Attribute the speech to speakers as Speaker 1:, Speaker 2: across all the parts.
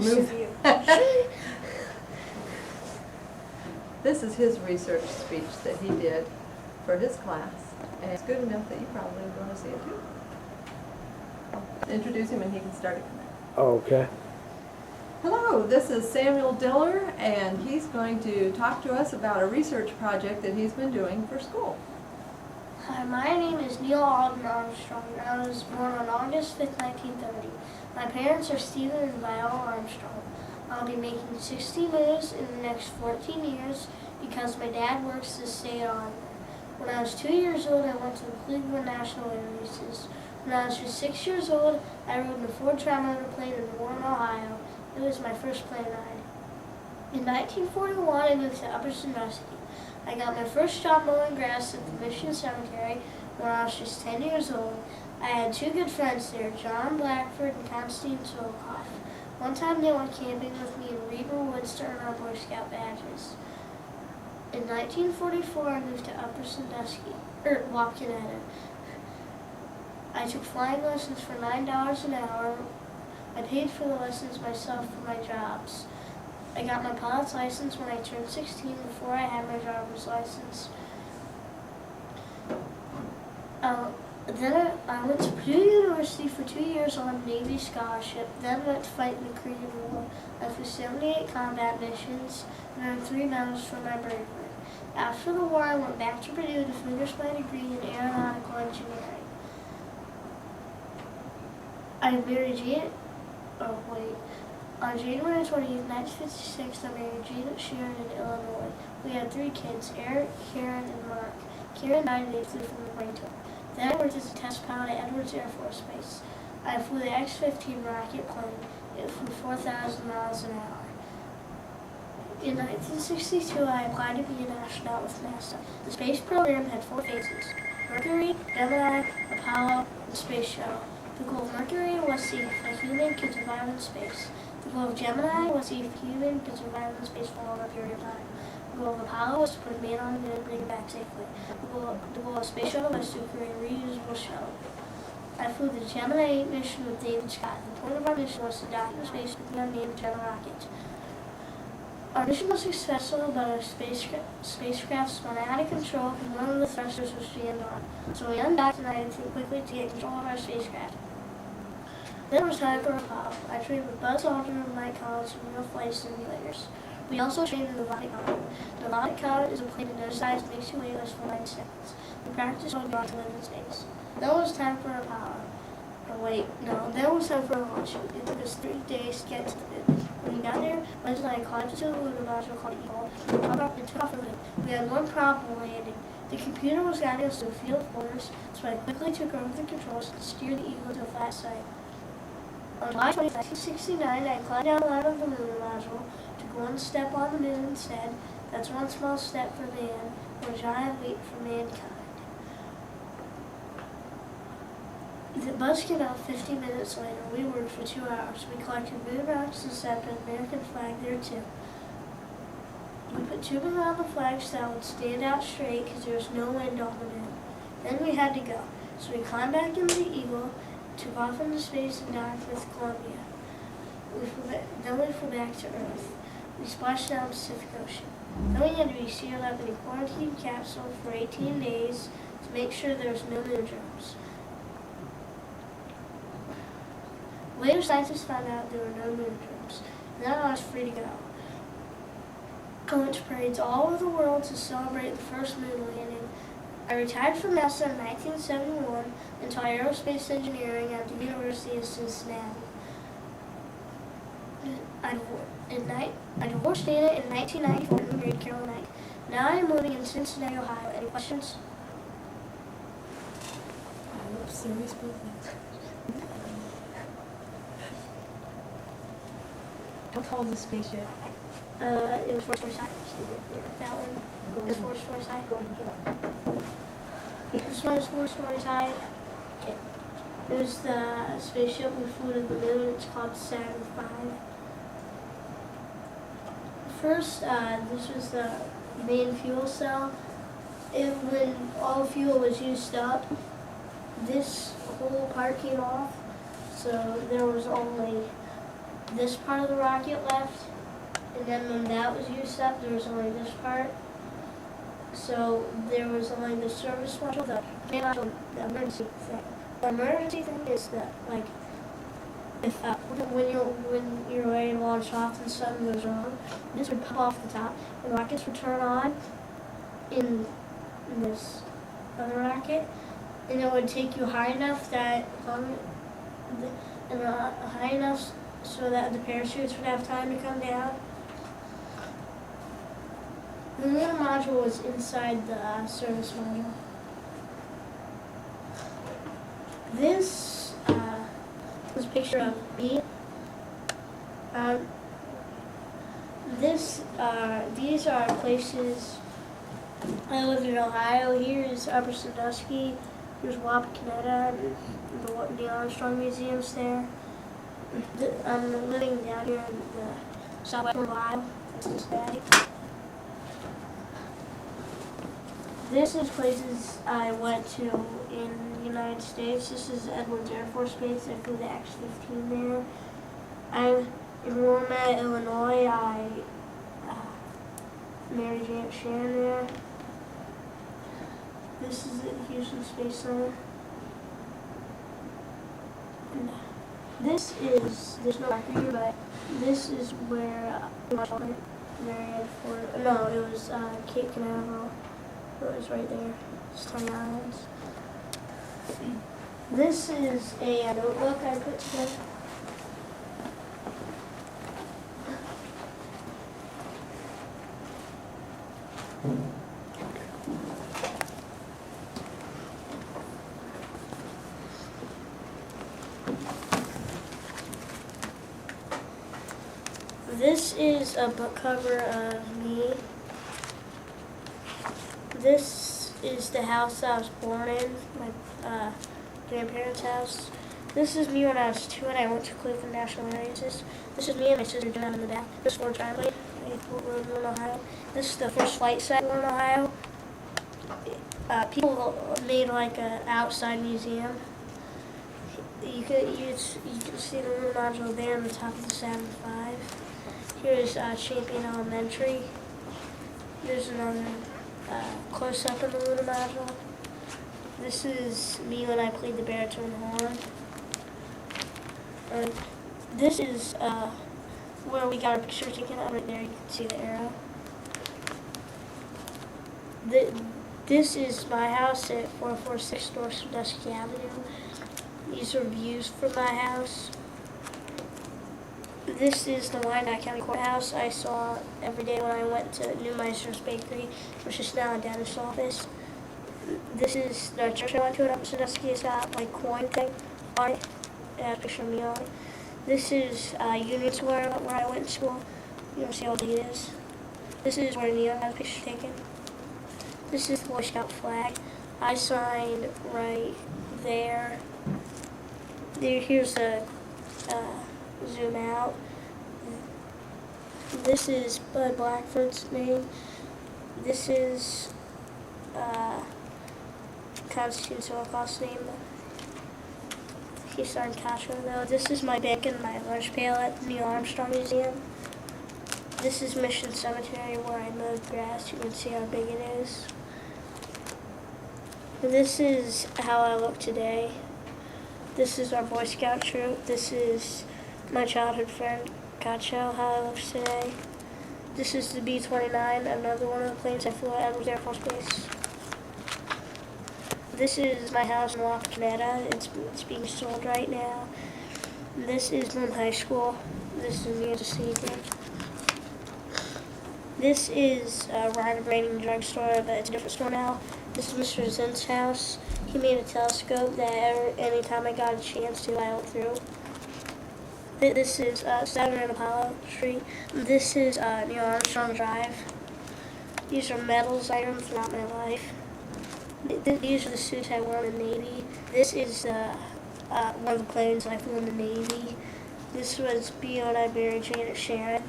Speaker 1: move. This is his research speech that he did for his class, and it's good enough that you probably want to see it too. I'll introduce him and he can start it.
Speaker 2: Okay.
Speaker 1: Hello, this is Samuel Diller, and he's going to talk to us about a research project that he's been doing for school.
Speaker 3: Hi, my name is Neil Alden Armstrong. I was born on August 5th, 1930. My parents are Stephen and Viola Armstrong. I'll be making 60 moves in the next 14 years because my dad works to stay on. When I was 2 years old, I went to the Cleveland National Air Races. When I was just 6 years old, I rode in a Ford Trimotor plane in Warren, Ohio. It was my first plane ride. In 1941, I moved to Upper Sandusky. I got my first job mowing grass at the Mission Cemetery when I was just 10 years old. I had two good friends there, John Blackford and Constantine Solkoff. One time they went camping with me in Reaver Woods to earn our Boy Scout badges. In 1944, I moved to Upper Sandusky, Wapakoneta. I took flying lessons for $9 an hour. I paid for the lessons myself for my jobs. I got my pilot's license when I turned 16 before I had my driver's license. Then I went to Purdue University for 2 years on a Navy scholarship, then went to fight in the Korean War. I flew 78 combat missions and earned 3 medals for my bravery. After the war, I went back to Purdue to finish my degree in aeronautical engineering. I married on January 20th, 1956, I married Janet Sharon in Illinois. We had 3 kids, Eric, Karen, and Mark. Karen died and they flew from the plane tour. Then I worked as a test pilot at Edwards Air Force Base. I flew the X-15 rocket plane. It flew 4,000 miles an hour. In 1962, I applied to be an astronaut with NASA. The space program had 4 phases: Mercury, Gemini, Apollo, and Space Shuttle. The goal of Mercury was to see if a human could survive in space. The goal of Gemini was to see if a human could survive in space for a longer period of time. The goal of Apollo was to put a man on the moon and bring it back safely. The goal of Space Shuttle was to create a reusable shuttle. I flew the Gemini 8 mission with David Scott. The point of our mission was to dock in space with the unmanned Gemini rocket. Our mission was successful, but our spacecraft spun out of control and one of the thrusters was jammed on. So we undocked and I had to think quickly to get control of our spacecraft. Then it was time for Apollo. I trained with Buzz Aldrin of Knight College and real flight simulators. We also trained in the Rocket Comet. The Rocket Comet is a plane of no size that makes you weightless for 9 seconds. We practiced on God to live in space. Then it was time for Apollo. Then it was time for a launch. It took us 3 days to get to the moon. When we got there, Buzz and I climbed into the lunar module called Eagle and took off the moon. We had one problem when landing. The computer was guiding us to a field of borders, so I quickly took over the controls and steered the Eagle to a flat site. On July 20, 1969, I climbed down the ladder of the lunar module, took one step on the moon and said, "That's one small step for man, one giant leap for mankind." The bus came out 50 minutes later. We worked for 2 hours. We collected moon rocks and set up an American flag there too. We put tubing on the flag so that would stand out straight because there was no wind on the moon. Then we had to go. So we climbed back into the Eagle, took off into space and docked with Columbia. Then we flew back to Earth. We splashed down the Pacific Ocean. Then we had to be sealed up in a quarantine capsule for 18 days to make sure there was no moon germs. Later, scientists found out there were no moon germs. Now I was free to go. I went to parades all over the world to celebrate the first moon landing. I retired from NASA in 1971 and taught aerospace engineering at the University of Cincinnati. I divorced Dana in 1994 and married Carol Knight. Now I am living in Cincinnati, Ohio. Any questions?
Speaker 1: Oops, there we spoke. How tall is the spaceship?
Speaker 3: It was 4 stories high. That one is 4 stories high. This one is 4 stories high. It was the spaceship we flew to the moon. It's called Saturn V. First, this was the main fuel cell. When all the fuel was used up, this whole part came off. So there was only this part of the rocket left, and then when that was used up, there was only this part. So there was only the service module, the main module, the emergency thing. The emergency thing is that, like, if when you're ready to launch off and something goes wrong, this would pop off the top, and the rockets would turn on in this other rocket, and it would take you high enough that high enough so that the parachutes would have time to come down. The lunar module was inside the service module. This was a picture of me. These are places. I live in Ohio. Here is Armstrong. Here's Wapakoneta, the Armstrong Museum's there. I'm living down here in the southwestern Ohio. This is Daddy. This is places I went to in the United States. This is Edwards Air Force Base. I flew the X-15 there. I'm in Wilmette, Illinois. I married Janet Sharon there. This is at Houston Space Center. And there's no marker here, but this is where married for, no, it was Cape Canaveral. It was right there, just tiny islands. This is a notebook I put together. This is a book cover of me. This is the house I was born in, my grandparents' house. This is me when I was 2 and I went to Cleveland National Races. This is me and my sister doing in the back. This is Fort Tremblay, in Ohio. This is the first flight site in Ohio. People made like an outside museum. You can see the lunar module there on the top of the Saturn V. Here's Champion Elementary. There's another close-up of the lunar module. This is me when I played the baritone horn. And this is where we got our picture taken out. Right there, you can see the arrow. This is my house at 446 North Sandusky Avenue. These are views from my house. This is the Wyandotte County Courthouse I saw every day when I went to Neumeister's Bakery, which is now a dentist's office. This is the church I went to at Sandusky. It's got like coin thing on it. It has a picture of me on it. This is Union Square where I went to school. You can see how big it is. This is where Neil had a picture taken. This is the Boy Scout flag. I signed right there. Here's the zoom out. This is Bud Blackford's name. This is Constantine's Holocaust name. He signed Castro though. This is my bank and my lunch pail at the Neil Armstrong Museum. This is Mission Cemetery where I mowed grass. You can see how big it is. This is how I look today. This is our Boy Scout troop. This is my childhood friend, Gacho, how I look today. This is the B-29, another one of the planes I flew at Edwards Air Force Base. This is my house in Wapakoneta. It's being sold right now. This is Moon High School. This is me as a senior. This is Ryder Branding Drugstore, but it's a different store now. This is Mr. Zinn's house. He made a telescope that anytime I got a chance to, I went through. This is Saturn and Apollo Street. This is Neil Armstrong Drive. These are medals I earned throughout my life. These are the suits I wore in the Navy. This is one of the planes I flew in the Navy. This was B when I married Janet Sharon.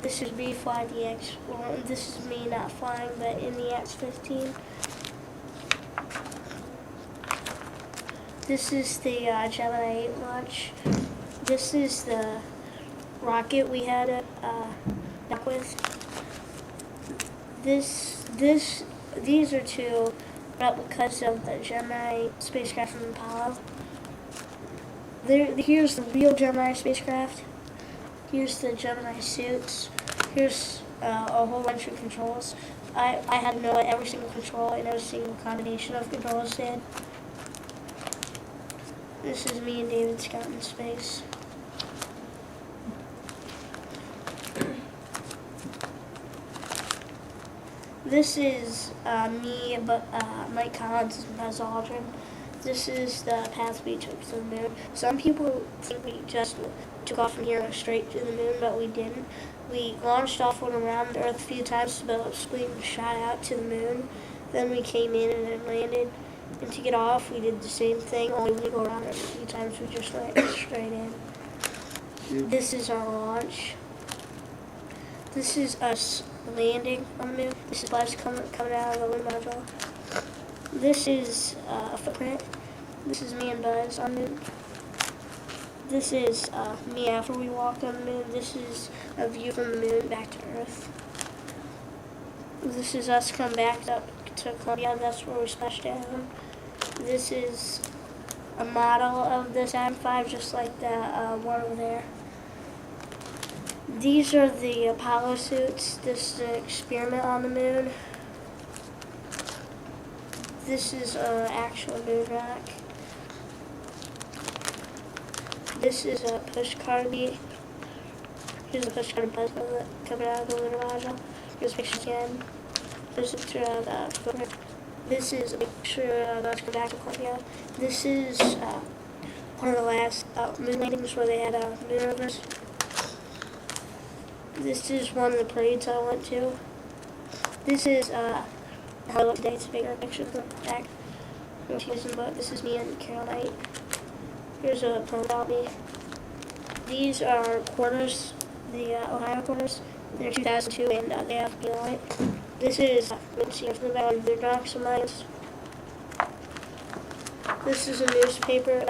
Speaker 3: This is me flying the X. Well, this is me not flying, but in the X-15. This is the Gemini 8 launch. This is the rocket we had to duck with. These are two replicas of the Gemini spacecraft from Apollo. Here's the real Gemini spacecraft. Here's the Gemini suits. Here's a whole bunch of controls. I had to know what every single control and every single combination of controls did. This is me and David Scott in space. This is me, Mike Collins and Buzz Aldrin. This is the path we took to the moon. Some people think we just took off from here straight to the moon, but we didn't. We launched off, went around the Earth a few times, about split and shot out to the moon. Then we came in and then landed. And to get off, we did the same thing, only we go around Earth a few times, we just went straight in. This is our launch. This is us landing on the moon. This is lights coming out of the lunar module. This is a footprint. This is me and Buzz on the moon. This is me after we walked on the moon. This is a view from the moon back to Earth. This is us come back up to Columbia. That's where we splashed down. This is a model of the Saturn V, just like the one over there. These are the Apollo suits. This is an experiment on the moon. This is an actual moon rock. This is a pushcart beat. Here's a pushcart buzz coming out of the lunar module. Here's a picture again. There's a picture of the footprint. This is a picture of us coming back to Columbia. This is one of the last moon landings where they had moon rovers. This is one of the parades I went to. This is how I look today. It's a bigger picture of the back. This is me and Carol Knight. Here's a poem about me. These are quarters, the Ohio quarters. They're 2002 and they have blue on it. This is from the back of the rocks of mines. This is a newspaper.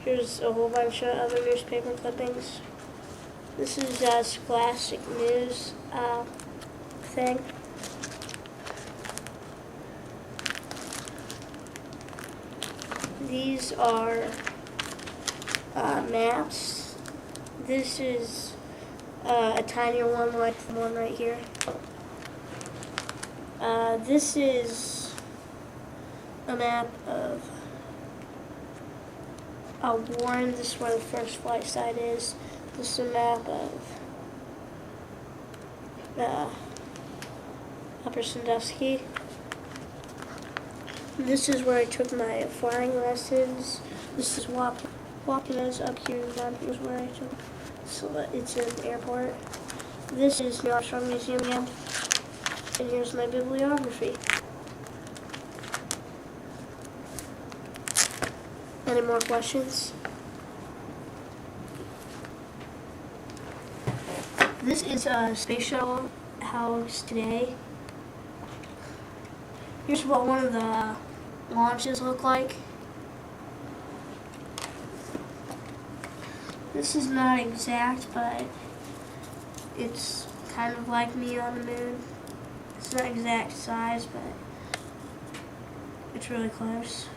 Speaker 3: Here's a whole bunch of other newspaper clippings. This is a Scholastic News thing. These are maps. This is a tinier one like the one right here. This is a map of Warren. This is where the first flight site is. This is a map of Upper Sandusky. This is where I took my flying lessons. This is Wapanas up here in John. Here's where I took. So it's an airport. This is the Armstrong Museum again. And here's my bibliography. Any more questions? This is a space shuttle house today. Here's what one of the launches look like. This is not exact, but it's kind of like me on the moon. It's not exact size, but it's really close.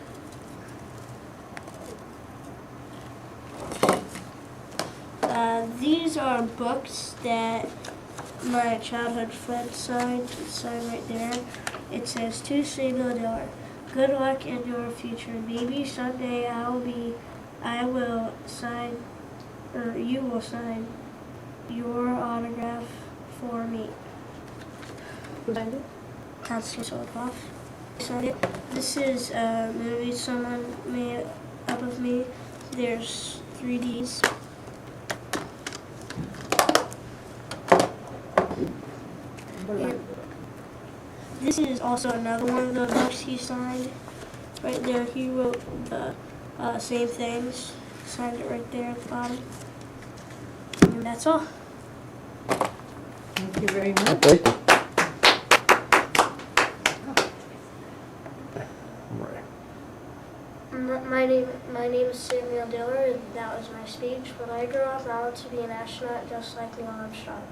Speaker 3: These are books that my childhood friend signed. It's signed right there. It says, "To Samuel, good luck in your future. Maybe someday I will sign, or you will sign your autograph for me."
Speaker 1: Who signed it?
Speaker 3: Constance Olikoff signed it. This is a movie someone made up of me. There's 3Ds. And this is also another one of the books he signed. Right there, he wrote the same things. Signed it right there at the bottom. And that's all.
Speaker 1: Thank you very much.
Speaker 2: Thank you. Right.
Speaker 3: My name is Samuel Diller, and that was my speech. When I grow up, I want to be an astronaut just like Neil Armstrong.